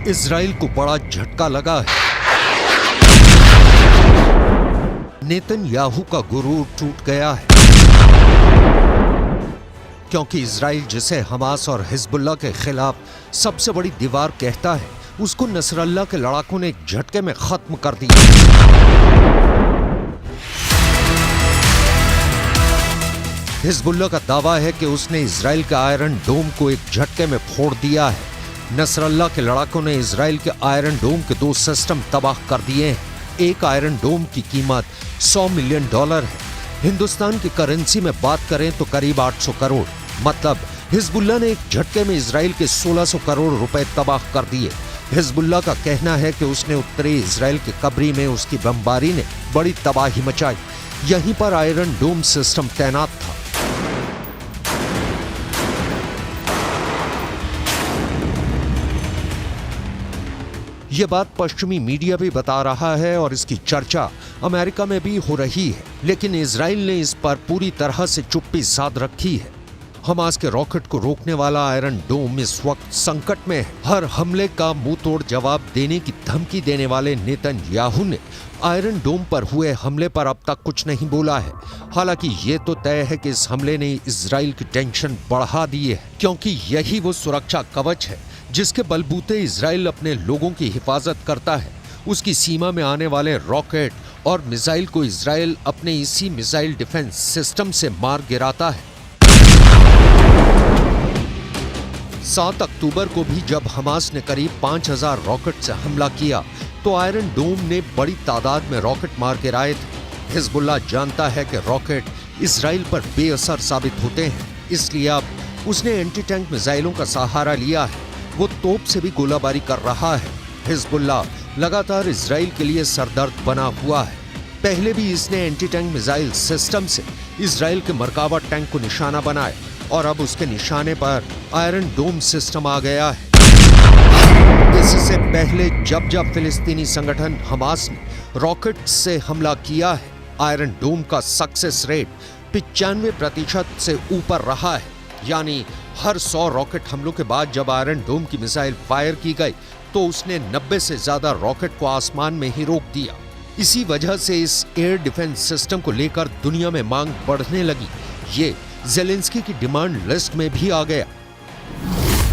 Israel को बड़ा झटका लगा है। नेतन्याहू का गुरूर टूट गया है, क्योंकि इजराइल जिसे हमास और हिजबुल्लाह के खिलाफ सबसे बड़ी दीवार कहता है, उसको नसरल्लाह के लड़ाकों ने एक झटके में खत्म कर दिया। हिजबुल्लाह का दावा है कि उसने इजराइल के आयरन डोम को एक झटके में फोड़ दिया है। नसरल्लाह के लड़ाकों ने इजराइल के आयरन डोम के 2 सिस्टम तबाह कर दिए हैं। एक आयरन डोम की कीमत $100 मिलियन है। हिंदुस्तान की करेंसी में बात करें तो करीब 800 करोड़। मतलब हिजबुल्लाह ने एक झटके में इजराइल के 1600 करोड़ रुपए तबाह कर दिए। हिजबुल्लाह का कहना है कि उसने उत्तरी इजराइल के कब्री में उसकी बमबारी ने बड़ी तबाही मचाई। यहीं पर आयरन डोम सिस्टम तैनात था। ये बात पश्चिमी मीडिया भी बता रहा है और इसकी चर्चा अमेरिका में भी हो रही है, लेकिन इजराइल ने इस पर पूरी तरह से चुप्पी साध रखी है। हमास के रॉकेट को रोकने वाला आयरन डोम इस वक्त संकट में है। हर हमले का मुंह तोड़ जवाब देने की धमकी देने वाले नेतन्याहू ने आयरन डोम पर हुए हमले पर अब तक कुछ नहीं बोला है। हालांकि ये तो तय है कि इस हमले ने इजराइल की टेंशन बढ़ा दी है, क्योंकि यही वो सुरक्षा कवच है जिसके बलबूते इजराइल अपने लोगों की हिफाजत करता है। उसकी सीमा में आने वाले रॉकेट और मिसाइल को इजराइल अपने इसी मिसाइल डिफेंस सिस्टम से मार गिराता है। 7 अक्टूबर को भी जब हमास ने करीब 5000 रॉकेट से हमला किया तो आयरन डोम ने बड़ी तादाद में रॉकेट मार गिराए थे। हिजबुल्लाह जानता है कि रॉकेट इजराइल पर बेअसर साबित होते हैं, इसलिए अब उसने एंटी टैंक मिसाइलों का सहारा लिया है। वो तोप से भी गोलाबारी कर रहा है। हिजबुल्लाह लगातार इजराइल के लिए सरदर्द बना हुआ है। पहले भी इसने एंटी टैंक मिसाइल सिस्टम से इजराइल के मरकावा टैंक को निशाना बनाया और अब उसके निशाने पर आयरन डोम सिस्टम आ गया है। इससे पहले जब जब फिलिस्तीनी संगठन हमास ने रॉकेट से हमला किया है, आयरन डोम का सक्सेस रेट 95% से ऊपर रहा है। यानी हर 100 रॉकेट हमलों के बाद जब आयरन डोम की मिसाइल फायर की गई तो उसने 90 से ज्यादा रॉकेट को आसमान में ही रोक दिया। इसी वजह से इस एयर डिफेंस सिस्टम को लेकर दुनिया में मांग बढ़ने लगी। ये ज़ेलेंस्की की डिमांड लिस्ट में भी आ गया।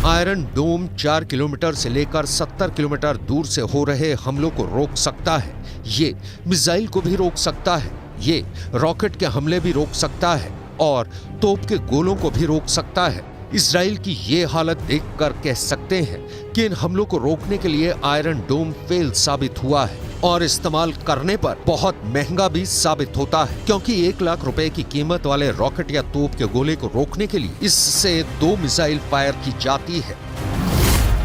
आयरन डोम 4 किलोमीटर से लेकर 70 किलोमीटर दूर से हो रहे हमलों को रोक सकता है। ये मिसाइल को भी रोक सकता है, ये रॉकेट के हमले भी रोक सकता है और तोप के गोलों को भी रोक सकता है। इजराइल की ये हालत देखकर कह सकते हैं कि इन हमलों को रोकने के लिए आयरन डोम फेल साबित हुआ है और इस्तेमाल करने पर बहुत महंगा भी साबित होता है, क्योंकि 1 लाख रुपए की कीमत वाले रॉकेट या तोप के गोले को रोकने के लिए इससे 2 मिसाइल फायर की जाती है,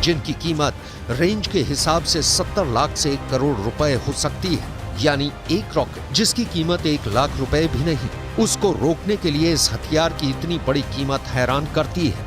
जिनकी कीमत रेंज के हिसाब से 70 लाख से 1 करोड़ रुपए हो सकती है। यानी एक रॉकेट जिसकी कीमत 1 लाख रुपए भी नहीं, उसको रोकने के लिए इस हथियार की इतनी बड़ी कीमत हैरान करती है।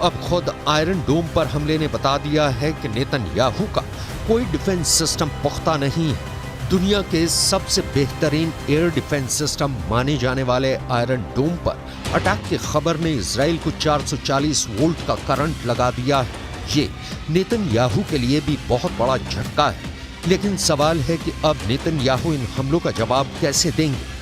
अब खुद आयरन डोम पर हमले ने बता दिया है कि नेतन्याहू का कोई डिफेंस सिस्टम पुख्ता नहीं है। दुनिया के सबसे बेहतरीन एयर डिफेंस सिस्टम माने जाने वाले आयरन डोम पर अटैक की खबर ने इजराइल को 440 वोल्ट का करंट लगा दिया है। ये नेतन्याहू के लिए भी बहुत बड़ा झटका है। लेकिन सवाल है कि अब नेतन्याहू इन हमलों का जवाब कैसे देंगे।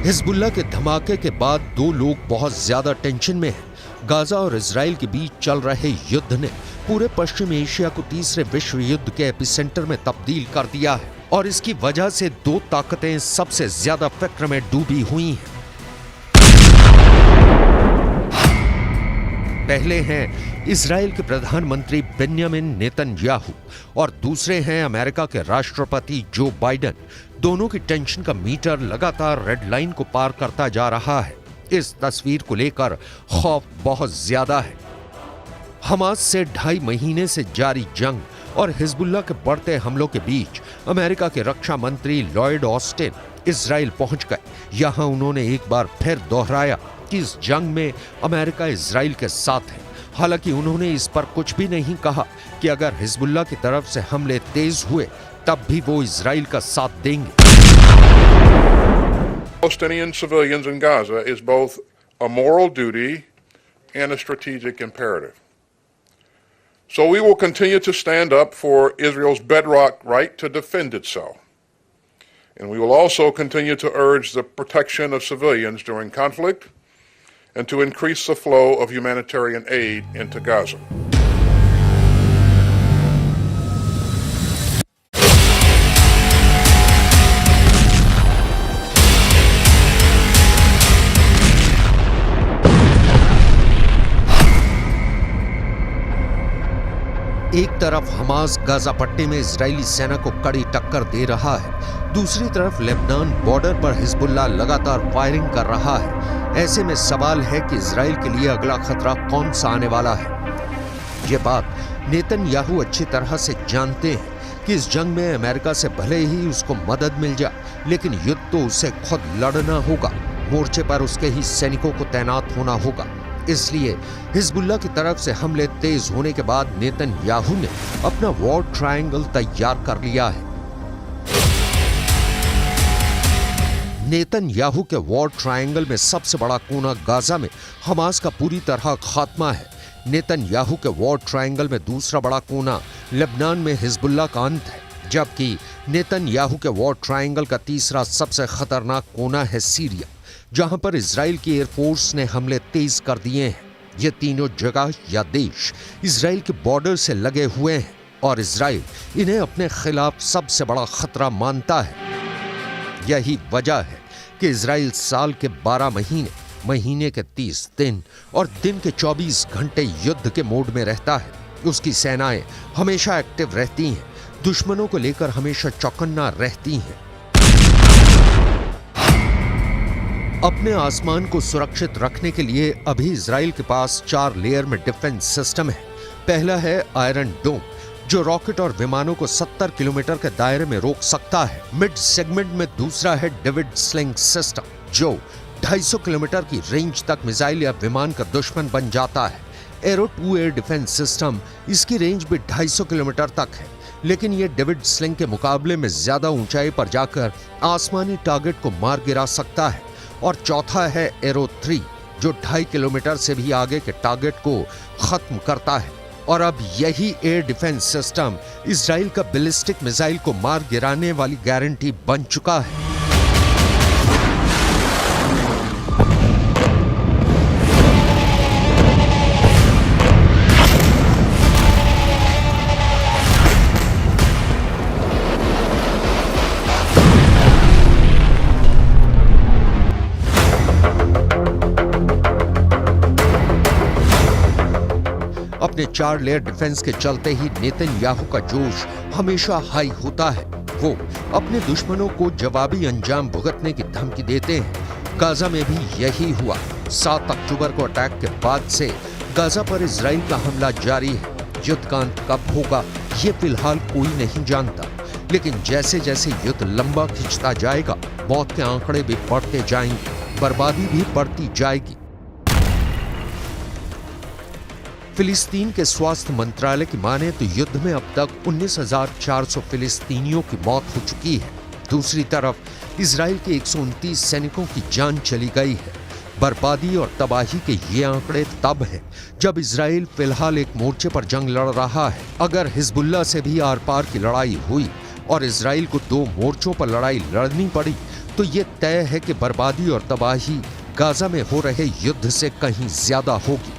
हिजबुल्लाह के धमाके के बाद 2 लोग बहुत ज्यादा टेंशन में हैं। गाजा और इजराइल के बीच चल रहे युद्ध ने पूरे पश्चिम एशिया को तीसरे विश्व युद्ध के एपिसेंटर में तब्दील कर दिया है और इसकी वजह से 2 ताकतें सबसे ज्यादा फिक्र में डूबी हुई हैं। पहले हैं इजराइल के प्रधानमंत्री बेंयामिन नेतन्याहू और दूसरे हैं अमेरिका के राष्ट्रपति जो बाइडेन। दोनों की टेंशन का मीटर लगातार रेड लाइन को पार करता जा रहा है। इस तस्वीर को लेकर खौफ बहुत ज्यादा है। हमास से 2.5 महीने से जारी जंग और हिजबुल्लाह के बढ़ते हमलों के बीच अमेरिका के रक्षा मंत्री लॉयड ऑस्टिन इजराइल पहुंच गए। यहां उन्होंने एक बार फिर दोहराया कि इस जंग में अमेरिका इजराइल के साथ है। हालांकि उन्होंने इस पर कुछ भी नहीं कहा कि अगर हिजबुल्लाह की तरफ से हमले तेज हुए तब भी वो इजराइल का साथ देंगे। Palestinian civilians in Gaza is both a moral duty and a strategic imperative. So we will continue to stand up for Israel's bedrock right to defend itself. And we will also continue to urge the protection of civilians during conflict and to increase the flow of humanitarian aid into Gaza. एक तरफ Hamas Gaza पट्टी में Israeli सेना को कड़ी टक्कर दे रहा है, दूसरी तरफ लेबनान बॉर्डर पर हिजबुल्लाह लगातार फायरिंग कर रहा है। ऐसे में सवाल है कि इजराइल के लिए अगला खतरा कौन सा आने वाला है। ये बात नेतन्याहू अच्छी तरह से जानते हैं कि इस जंग में अमेरिका से भले ही उसको मदद मिल जाए, लेकिन युद्ध तो उसे खुद लड़ना होगा। मोर्चे पर उसके ही सैनिकों को तैनात होना होगा। इसलिए हिजबुल्लाह की तरफ से हमले तेज होने के बाद नेतन्याहू ने अपना वॉर ट्रायंगल तैयार कर लिया है। नेतन्याहू के वॉर ट्रायंगल में सबसे बड़ा कोना गाजा में हमास का पूरी तरह खात्मा है। नेतन्याहू के वॉर ट्रायंगल में दूसरा बड़ा कोना लेबनान में हिजबुल्लाह का अंत है, जबकि नेतन्याहू के वॉर ट्रायंगल का तीसरा सबसे खतरनाक कोना है सीरिया, जहां पर इजराइल की एयरफोर्स ने हमले तेज कर दिए हैं। ये तीनों जगह या देश इजराइल के बॉर्डर से लगे हुए हैं और इजराइल इन्हें अपने खिलाफ सबसे बड़ा खतरा मानता है। यही वजह है कि इजराइल साल के 12 महीने, महीने के 30 दिन और दिन के 24 घंटे युद्ध के मोड में रहता है। उसकी सेनाएं हमेशा एक्टिव रहती हैं, दुश्मनों को लेकर हमेशा चौकन्ना रहती हैं। अपने आसमान को सुरक्षित रखने के लिए अभी इजराइल के पास 4 लेयर में डिफेंस सिस्टम है। पहला है आयरन डोम, जो रॉकेट और विमानों को 70 किलोमीटर के दायरे में रोक सकता है। मिड सेगमेंट में दूसरा है डेविड स्लिंग सिस्टम, जो 250 किलोमीटर की रेंज तक मिसाइल या विमान का दुश्मन बन जाता है। एरो 2 एयर डिफेंस सिस्टम, इसकी रेंज भी 250 किलोमीटर तक है, लेकिन यह डेविड स्लिंग के मुकाबले में ज्यादा ऊंचाई पर जाकर आसमानी टारगेट को मार गिरा सकता है। और चौथा है एरो 3, जो 2.5 किलोमीटर से भी आगे के टारगेट को खत्म करता है। और अब यही एयर डिफेंस सिस्टम इजराइल का बैलिस्टिक मिसाइल को मार गिराने वाली गारंटी बन चुका है। अपने 4 लेयर डिफेंस के चलते ही नेतन्याहू का जोश हमेशा हाई होता है। वो अपने दुश्मनों को जवाबी अंजाम भुगतने की धमकी देते हैं। गाजा में भी यही हुआ। 7 अक्टूबर को अटैक के बाद से गाजा पर इजराइल का हमला जारी है। युद्ध का अंत कब होगा ये फिलहाल कोई नहीं जानता, लेकिन जैसे जैसे युद्ध लंबा खिंचता जाएगा, मौत के आंकड़े भी बढ़ते जाएंगे, बर्बादी भी बढ़ती जाएगी। फिलिस्तीन के स्वास्थ्य मंत्रालय की माने तो युद्ध में अब तक 19,400 फिलिस्तीनियों की मौत हो चुकी है। दूसरी तरफ इजराइल के 129 सैनिकों की जान चली गई है। बर्बादी और तबाही के ये आंकड़े तब हैं जब इजराइल फिलहाल एक मोर्चे पर जंग लड़ रहा है। अगर हिजबुल्लाह से भी आर पार की लड़ाई हुई और इजराइल को 2 मोर्चों पर लड़ाई लड़नी पड़ी, तो ये तय है कि बर्बादी और तबाही गाजा में हो रहे युद्ध से कहीं ज्यादा होगी।